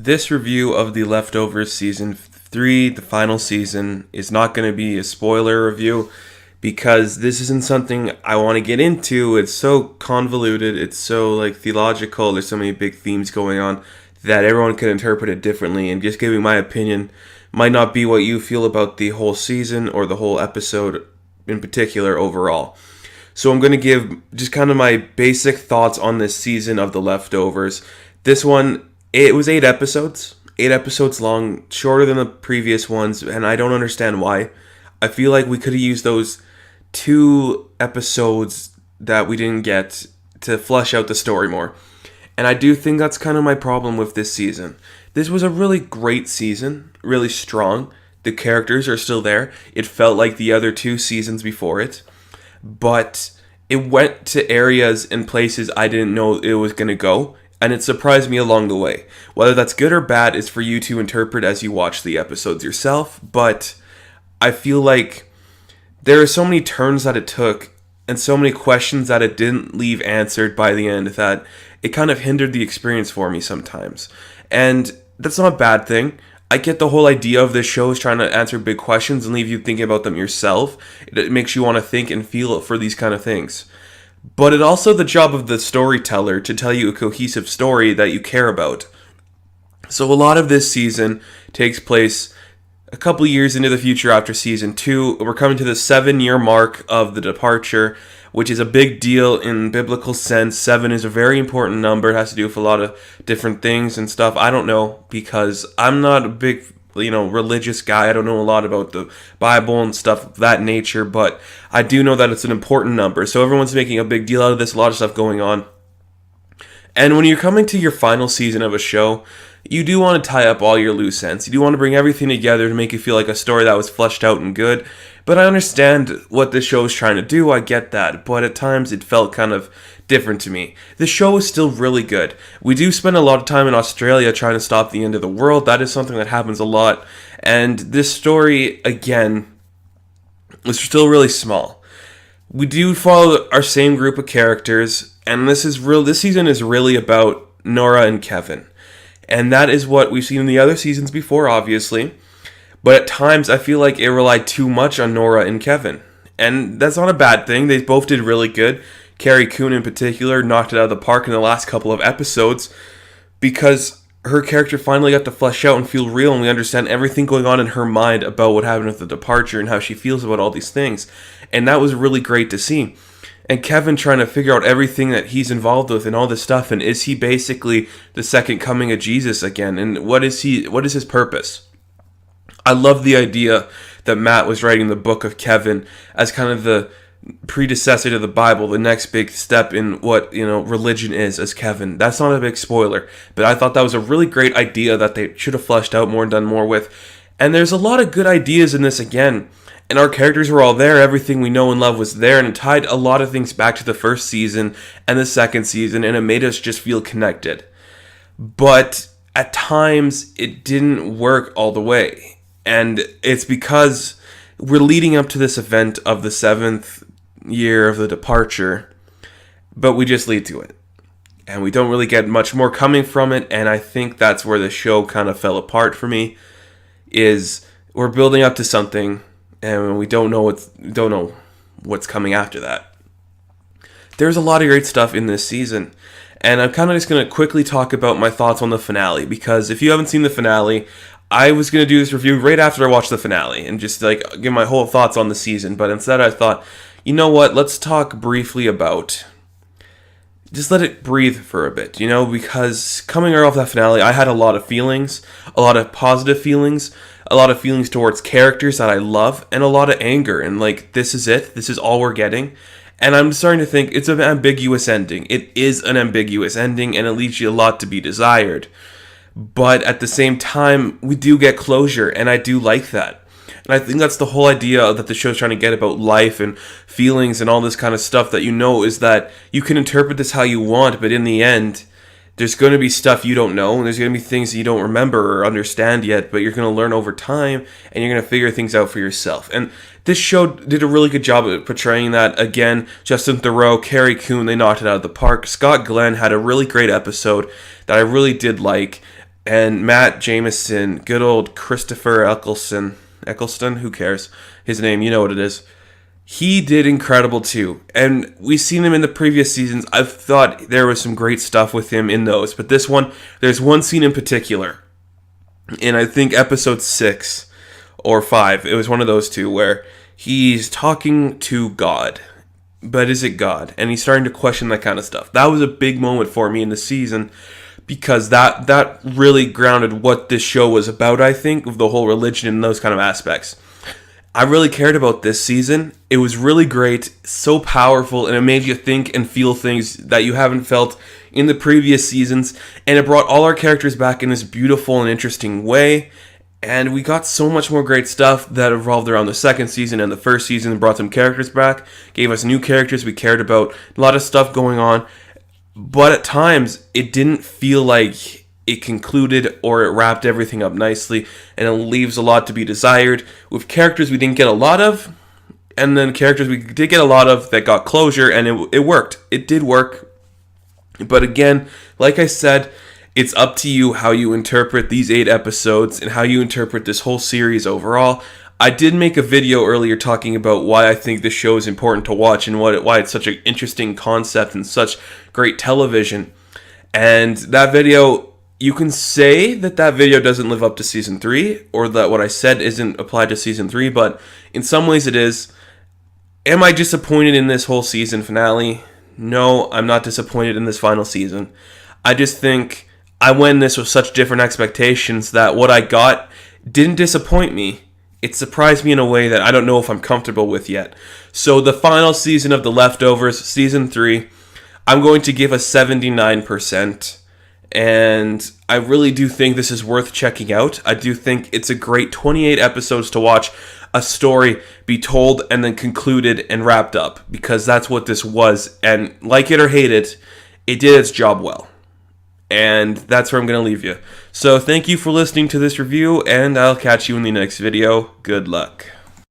this review of The Leftovers Season 3, the final season, is not going to be a spoiler review because this isn't something I want to get into. It's so convoluted, it's so theological, there's so many big themes going on that everyone can interpret it differently, and just giving my opinion might not be what you feel about the whole season or the whole episode in particular overall. So I'm going to give just kind of my basic thoughts on this season of The Leftovers. This one, it was 8 episodes long, shorter than the previous ones, and I don't understand why. I feel like we could have used those 2 episodes that we didn't get to flesh out the story more. And I do think that's kind of my problem with this season. This was a really great season, really strong. The characters are still there. It felt like the other 2 seasons before it. But it went to areas and places I didn't know it was going to go. And it surprised me along the way. Whether that's good or bad is for you to interpret as you watch the episodes yourself. But I feel like there are so many turns that it took and so many questions that it didn't leave answered by the end that it kind of hindered the experience for me sometimes. And that's not a bad thing. I get the whole idea of this show is trying to answer big questions and leave you thinking about them yourself. It makes you want to think and feel for these kind of things. But it's also the job of the storyteller to tell you a cohesive story that you care about. So a lot of this season takes place a couple years into the future after season 2. We're coming to the 7-year mark of the departure, which is a big deal in biblical sense. 7 is a very important number. It has to do with a lot of different things and stuff. I don't know, because I'm not a big religious guy. I don't know a lot about the Bible and stuff of that nature, but I do know that it's an important number. So everyone's making a big deal out of this, a lot of stuff going on. And when you're coming to your final season of a show, you do want to tie up all your loose ends. You do want to bring everything together to make it feel like a story that was fleshed out and good. But I understand what this show is trying to do. I get that. But at times it felt kind of different to me. The show is still really good. We do spend a lot of time in Australia trying to stop the end of the world. That is something that happens a lot. And this story, again, was still really small. We do follow our same group of characters. And this season is really about Nora and Kevin. And that is what we've seen in the other seasons before, obviously. But at times, I feel like it relied too much on Nora and Kevin. And that's not a bad thing. They both did really good. Carrie Coon, in particular, knocked it out of the park in the last couple of episodes because her character finally got to flesh out and feel real, and we understand everything going on in her mind about what happened with the departure and how she feels about all these things. And that was really great to see. And Kevin trying to figure out everything that he's involved with and all this stuff, and is he basically the second coming of Jesus again? And what is his purpose? I love the idea that Matt was writing the book of Kevin as kind of the predecessor to the Bible, the next big step in what religion is as Kevin. That's not a big spoiler, but I thought that was a really great idea that they should have fleshed out more and done more with. And there's a lot of good ideas in this again. And our characters were all there. Everything we know and love was there. And it tied a lot of things back to the first season and the second season. And it made us just feel connected. But at times, it didn't work all the way. And it's because we're leading up to this event of the 7th year of the departure. But we just lead to it. And we don't really get much more coming from it. And I think that's where the show kind of fell apart for me. Is we're building up to something, and we don't know what's coming after that. There's a lot of great stuff in this season, and I'm kind of just going to quickly talk about my thoughts on the finale, because if you haven't seen the finale, I was going to do this review right after I watched the finale, and just give my whole thoughts on the season, but instead I thought, you know what, let's talk briefly about, just let it breathe for a bit, because coming right off that finale, I had a lot of feelings, a lot of positive feelings, a lot of feelings towards characters that I love, and a lot of anger, and this is it, this is all we're getting, and I'm starting to think it's an ambiguous ending. It is an ambiguous ending, and it leaves you a lot to be desired, but at the same time, we do get closure, and I do like that. And I think that's the whole idea that the show's trying to get about life and feelings and all this kind of stuff, that is that you can interpret this how you want, but in the end, there's going to be stuff you don't know, and there's going to be things that you don't remember or understand yet, but you're going to learn over time, and you're going to figure things out for yourself. And this show did a really good job of portraying that. Again, Justin Theroux, Carrie Coon, they knocked it out of the park. Scott Glenn had a really great episode that I really did like. And Matt Jameson, good old Christopher Eccleston, who cares? His name, you know what it is. He did incredible too. And we've seen him in the previous seasons. I've thought there was some great stuff with him in those. But this one, there's one scene in particular. In I think episode 6 or 5, it was one of those two where he's talking to God. But is it God? And he's starting to question that kind of stuff. That was a big moment for me in the season because that really grounded what this show was about, I think, of the whole religion and those kind of aspects. I really cared about this season. It was really great, so powerful, and it made you think and feel things that you haven't felt in the previous seasons, and it brought all our characters back in this beautiful and interesting way, and we got so much more great stuff that evolved around the second season and the first season, brought some characters back, gave us new characters we cared about, a lot of stuff going on, but at times, it didn't feel like it concluded or it wrapped everything up nicely, and it leaves a lot to be desired with characters we didn't get a lot of, and then characters we did get a lot of that got closure, and it worked. It did work. But again, like I said, it's up to you how you interpret these 8 episodes and how you interpret this whole series overall. I did make a video earlier talking about why I think this show is important to watch and why it's such an interesting concept and such great television. And that video, you can say that video doesn't live up to season 3, or that what I said isn't applied to season 3, but in some ways it is. Am I disappointed in this whole season finale? No, I'm not disappointed in this final season. I just think I went in this with such different expectations that what I got didn't disappoint me. It surprised me in a way that I don't know if I'm comfortable with yet. So the final season of The Leftovers, season 3, I'm going to give a 79%. And I really do think this is worth checking out. I do think it's a great 28 episodes to watch a story be told and then concluded and wrapped up, because that's what this was. And like it or hate it, it did its job well. And that's where I'm going to leave you. So thank you for listening to this review, and I'll catch you in the next video. Good luck.